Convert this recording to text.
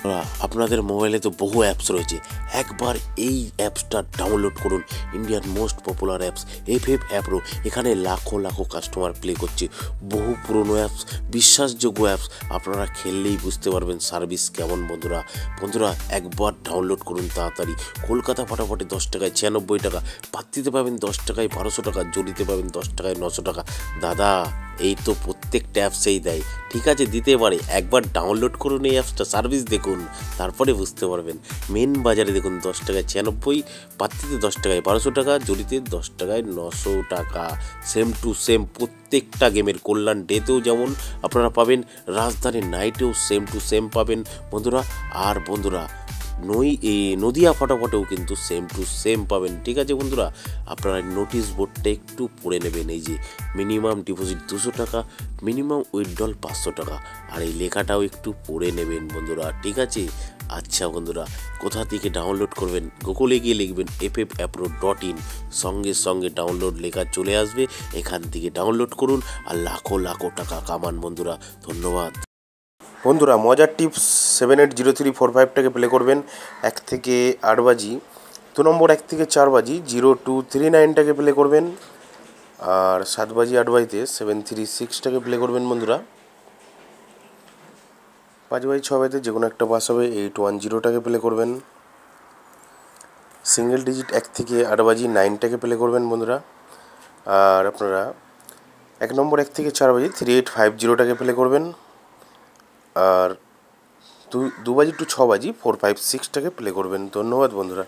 বন্ধুরা, আপনাদের মোবাইলে তো বহু অ্যাপস রয়েছে। একবার এই অ্যাপসটা ডাউনলোড করুন। ইন্ডিয়ার most popular apps FF app pro. এখানে লাখো লাখো কাস্টমার প্লে করছে। বহু পুরনো অ্যাপস, বিশ্বাসযোগ্য অ্যাপস। আপনারা খেললেই বুঝতে পারবেন সার্ভিস কেমন। বন্ধুরা একবার ডাউনলোড করুন তাড়াতাড়ি। কলকাতা ফাটাফাটে 10 টাকায় 96 টাকা, পাত্তিতে পাবেন 10 টাকায় 1200 টাকা, জড়িতে পাবেন 10 টাকায় 900 টাকা। দাদা, এই তো প্রত্যেকটা অ্যাপসেই দেয়। ঠিক আছে, দিতে পারে। একবার ডাউনলোড করুন এই অ্যাপসটা, সার্ভিস দেখুন, তারপরে বুঝতে পারবেন। মেন বাজারে দেখুন 10 টাকায় 96, পাত্তিতে 10 টাকায় 1200 টাকা, জড়িতে 10 টাকায় 900 টাকা। সেম টু সেম প্রত্যেকটা গেমের। কল্যাণ ডেতেও যেমন আপনারা পাবেন, রাজধানী নাইটেও সেম টু সেম পাবেন বন্ধুরা। আর বন্ধুরা, নদিয়া ফটাফটেও কিন্তু সেম টু সেম পাবেন। ঠিক আছে বন্ধুরা, আপনারা নোটিশ বোর্ডটা একটু পড়ে নেবেন। এই যে মিনিমাম ডিপোজিট 200 টাকা, মিনিমাম উইথড্রল 500 টাকা। আর এই লেখাটাও একটু পড়ে নেবেন বন্ধুরা। ঠিক আছে, আচ্ছা বন্ধুরা, কোথা থেকে ডাউনলোড করবেন? গুগলে গিয়ে লিখবেন ffapro.in, সঙ্গে সঙ্গে ডাউনলোড লেখা চলে আসবে। এখান থেকে ডাউনলোড করুন আর লাখো লাখো টাকা কামান বন্ধুরা। ধন্যবাদ বন্ধুরা। মজার টিপস 780345টাকে প্লে করবেন 1 থেকে 8 বাজি। 2 নম্বর 1 থেকে 4 বাজি 0239টাকে প্লে করবেন। আর 7 বাজি 8 বাজিতে 736টাকে প্লে করবেন বন্ধুরা। 5 বাজি 6 বাজিতে যে কোনো একটা পাস হবে 810টাকে প্লে করবেন। সিঙ্গেল ডিজিট 1 থেকে 8 বাজি 9টাকে প্লে করবেন বন্ধুরা। আর আপনারা 1 নম্বর 1 থেকে 4 বাজি 3850টাকে প্লে করবেন। আর 2 বাজি টু 6 বাজি 456টাকে প্লে করবেন। ধন্যবাদ বন্ধুরা।